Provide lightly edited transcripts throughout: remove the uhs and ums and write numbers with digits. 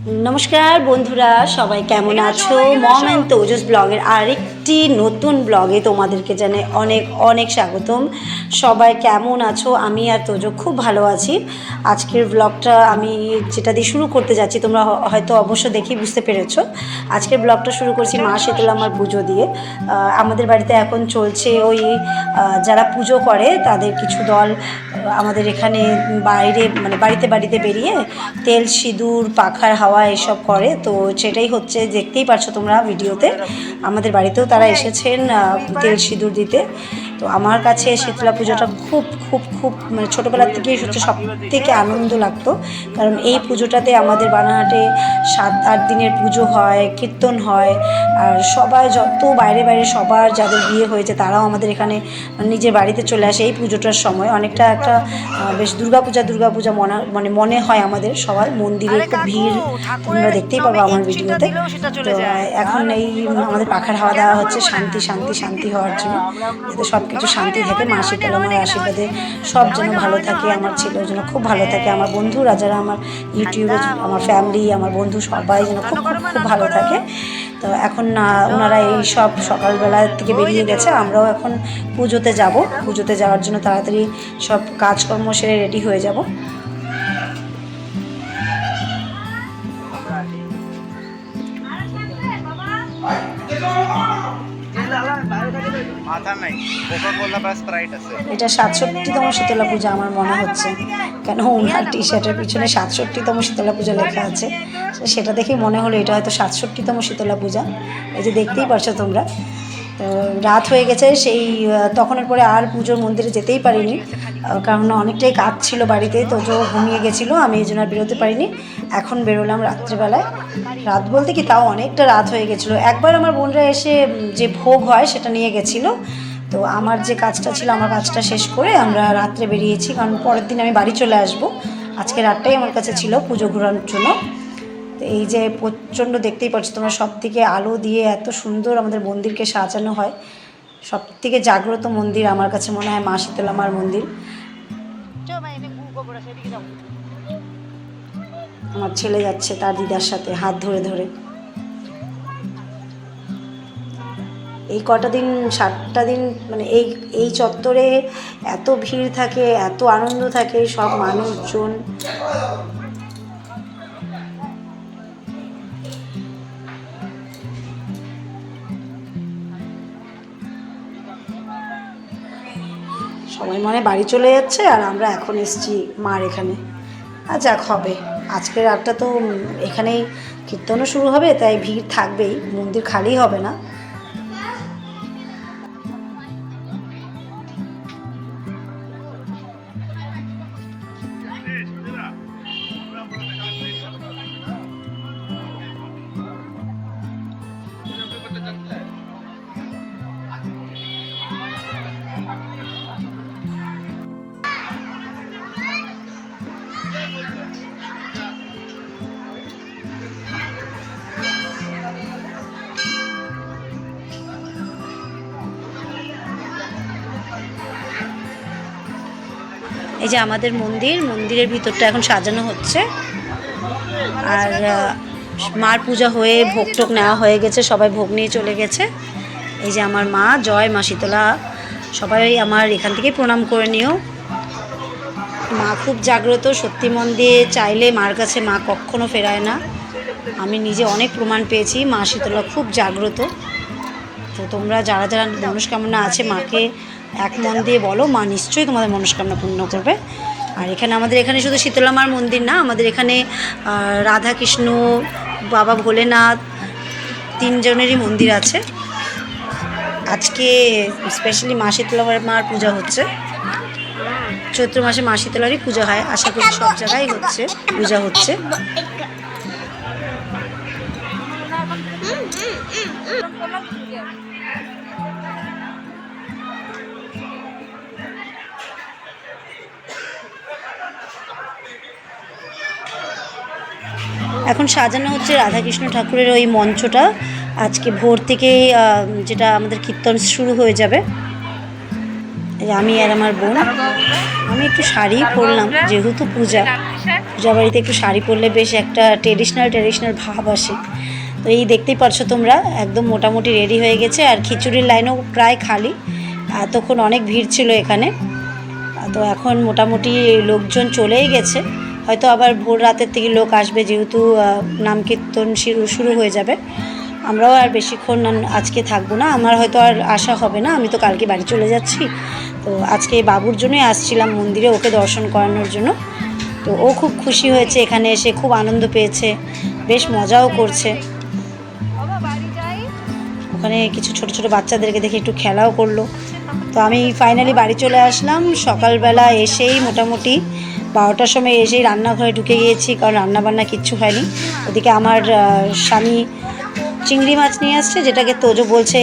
নমস্কার বন্ধুরা, সবাই কেমন আছো? মম অ্যান্ড তোজস ব্লগের আরেকটি নতুন ব্লগে তোমাদেরকে জানাই অনেক অনেক স্বাগতম। সবাই কেমন আছো? আমি আর তোজো খুব ভালো আছি। আজকের ব্লগটা আমি যেটা দিয়ে শুরু করতে যাচ্ছি, তোমরা হয়তো অবশ্য দেখেই বুঝতে পেরেছো। আজকের ব্লগটা শুরু করছি মা শীতলামার পুজো দিয়ে। আমাদের বাড়িতে এখন চলছে ওই যারা পুজো করে তাদের কিছু দল আমাদের এখানে বাইরে মানে বাড়িতে বাড়িতে বেরিয়ে তেল সিঁদুর পাখার হাওয়া এসব করে। তো সেটাই হচ্ছে, দেখতেই পাচ্ছ তোমরা ভিডিওতে। আমাদের বাড়িতেও তারা এসেছেন তেল সিঁদুর দিতে। তো আমার কাছে শীতলা পুজোটা খুব খুব খুব মানে ছোটোবেলার থেকেই হচ্ছে সব থেকে আনন্দ লাগতো। কারণ এই পুজোটাতে আমাদের বানাহাটে 7-8 দিনের পুজো হয়, কীর্তন হয়। আর সবাই যত বাইরে বাইরে সবার যাদের বিয়ে হয়েছে তারাও আমাদের এখানে নিজের বাড়িতে চলে আসে এই পুজোটার সময়। অনেকটা একটা বেশ দুর্গাপূজা মনে হয় আমাদের সবার। মন্দিরে খুব ভিড়, তোমরা দেখতেই পারবো আমার ভিডিওতে। তো এখন এই আমাদের পাখার হাওয়া দেওয়া হচ্ছে শান্তি শান্তি শান্তি হওয়ার জন্য, যাতে সব কিছু শান্তি থাকে। মা শীতলা আমার আশীর্বাদে সব যেন ভালো থাকে, আমার ছেলেও যেন খুব ভালো থাকে, আমার বন্ধুরা যারা আমার ইউটিউবে, আমার ফ্যামিলি, আমার বন্ধু সবাই যেন খুব খুব খুব ভালো থাকে। তো এখন ওনারা এই সব সকালবেলা থেকে বেরিয়ে গেছে, আমরাও এখন পুজোতে যাব। পুজোতে যাওয়ার জন্য তাড়াতাড়ি সব কাজকর্ম সেরে রেডি হয়ে যাব। এটা 67তম শীতলা পূজা আমার মনে হচ্ছে, কেন ওনার টি শার্টের পিছনে 67তম শীতলা পূজা লেখা আছে। সেটা দেখেই মনে হলো এটা হয়তো 67তম শীতলা পূজা। এই যে দেখতেই পারছো তোমরা। তো রাত হয়ে গেছে, সেই তখনের পরে আর পুজোর মন্দিরে যেতেই পারিনি, কারণ অনেকটাই কাজ ছিল বাড়িতে। তো ঘুমিয়ে গেছিলো, আমি এই জন্য আর বেরোতে পারিনি। এখন বেরোলাম রাত্রিবেলায়। রাত বলতে কি, তাও অনেকটা রাত হয়ে গেছিলো। একবার আমার বোনরা এসে যে ভোগ হয় সেটা নিয়ে গেছিলো। তো আমার যে কাজটা ছিল, আমার কাজটা শেষ করে আমরা রাত্রে বেরিয়েছি, কারণ পরের দিন আমি বাড়ি চলে আসব। আজকে রাতটাই আমার কাছে ছিল পুজো ঘোরানোর জন্য। তো এই যে প্রচণ্ড, দেখতেই পাচ্ছ তোমরা, সব দিকে আলো দিয়ে এত সুন্দর আমাদের মন্দিরকে সাজানো হয়। সব থেকে জাগ্রত মন্দির আমার কাছে মনে হয় মা শীতলামার মন্দির। আমার ছেলে যাচ্ছে তার দিদার সাথে হাত ধরে ধরে। এই কটা দিন, 7টা দিন মানে এই চত্বরে এত ভিড় থাকে, এত আনন্দ থাকে, সব মানুষজন। সবাই মনে বাড়ি চলে যাচ্ছে, আর আমরা এখন এসেছি মার এখানে। আর যাক হবে, আজকের রাতটা তো এখানেই কীর্তনও শুরু হবে, তাই ভিড় থাকবেই, মন্দির খালি হবে না। এই যে আমাদের মন্দিরের ভিতরটা এখন সাজানো হচ্ছে। আর মার পূজা হয়ে ভোগ টোগ নেওয়া হয়ে গেছে, সবাই ভোগ নিয়ে চলে গেছে। এই যে আমার মা, জয় মা শীতলা। সবাই আমার এখান থেকে প্রণাম করে নিও। মা খুব জাগ্রত, সত্যি মন দিয়ে চাইলে মার কাছে মা কখনো ফেরায় না। আমি নিজে অনেক প্রমাণ পেয়েছি, মা শীতলা খুব জাগ্রত। তো তোমরা যারা যারা মনস্কামনা আছে, মাকে এক মন দিয়ে বলো, মা নিশ্চয়ই তোমাদের মনস্কামনা পূর্ণ করবে। আর আমাদের এখানে শুধু শীতলা মার মন্দির না, আমাদের এখানে রাধাকৃষ্ণ, বাবা ভোলেনাথ, 3 জনেরই মন্দির আছে। আজকে স্পেশালি মা শীতলা মার পূজা হচ্ছে। চৈত্র মাসে মা শীতলারই পূজা হয়, আশা করি সব জায়গায় পূজা হচ্ছে। এখন সাজানো হচ্ছে রাধাকৃষ্ণ ঠাকুরের ওই মঞ্চটা। আজকে ভোর থেকে যেটা আমাদের কীর্তন শুরু হয়ে যাবে। এই যে আমি আর আমার বোন, আমি একটু শাড়ি পরলাম যেহেতু পূজা বাড়িতে একটু শাড়ি পরলে বেশ একটা ট্রেডিশনাল ভাব আসে। তো এই দেখতেই পারছো তোমরা একদম মোটামুটি রেডি হয়ে গেছে, আর খিচুড়ির লাইনও প্রায় খালি, এতক্ষণ অনেক ভিড় ছিল এখানে। তো এখন মোটামুটি লোকজন চলেই গেছে, হয়তো আবার ভোর রাতের থেকে লোক আসবে যেহেতু নাম কীর্তন শুরু হয়ে যাবে। আমরাও আর বেশিক্ষণ আজকে থাকবো না, আমার হয়তো আর আসা হবে না, আমি তো কালকে বাড়ি চলে যাচ্ছি। তো আজকে বাবুর জন্যই আসছিলাম মন্দিরে, ওকে দর্শন করানোর জন্য। তো ও খুব খুশি হয়েছে, এখানে এসে খুব আনন্দ পেয়েছে, বেশ মজাও করছে। ওখানে কিছু ছোট ছোট বাচ্চাদেরকে দেখে একটু খেলাও করলো। তো আমি ফাইনালি বাড়ি চলে আসলাম সকালবেলা এসেই, মোটামুটি 12টার সময় এসেই রান্নাঘরে ঢুকে গিয়েছি, কারণ রান্নাবান্না কিচ্ছু হয়নি। ওদিকে আমার স্বামী চিংড়ি মাছ নিয়ে আসছে, যেটাকে তোজো বলছে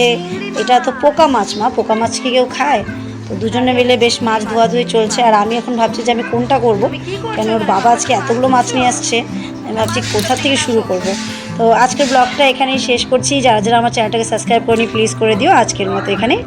এটা তো পোকা মাছ, মা পোকা মাছ কি কেউ খায়? তো দুজনে মিলে বেশ মাছ ধোয়াধুয়ি চলছে, আর আমি এখন ভাবছি যে আমি কোনটা করব, কেন ওর বাবা আজকে এতগুলো মাছ নিয়ে আসছে, আমি ভাবছি কোথা থেকে শুরু করব। তো আজকের ব্লগটা এখানেই শেষ করছি। যারা যারা আমার চ্যানেলটাকে সাবস্ক্রাইব করেনি প্লিজ করে দিও। আজকের মতো এখানেই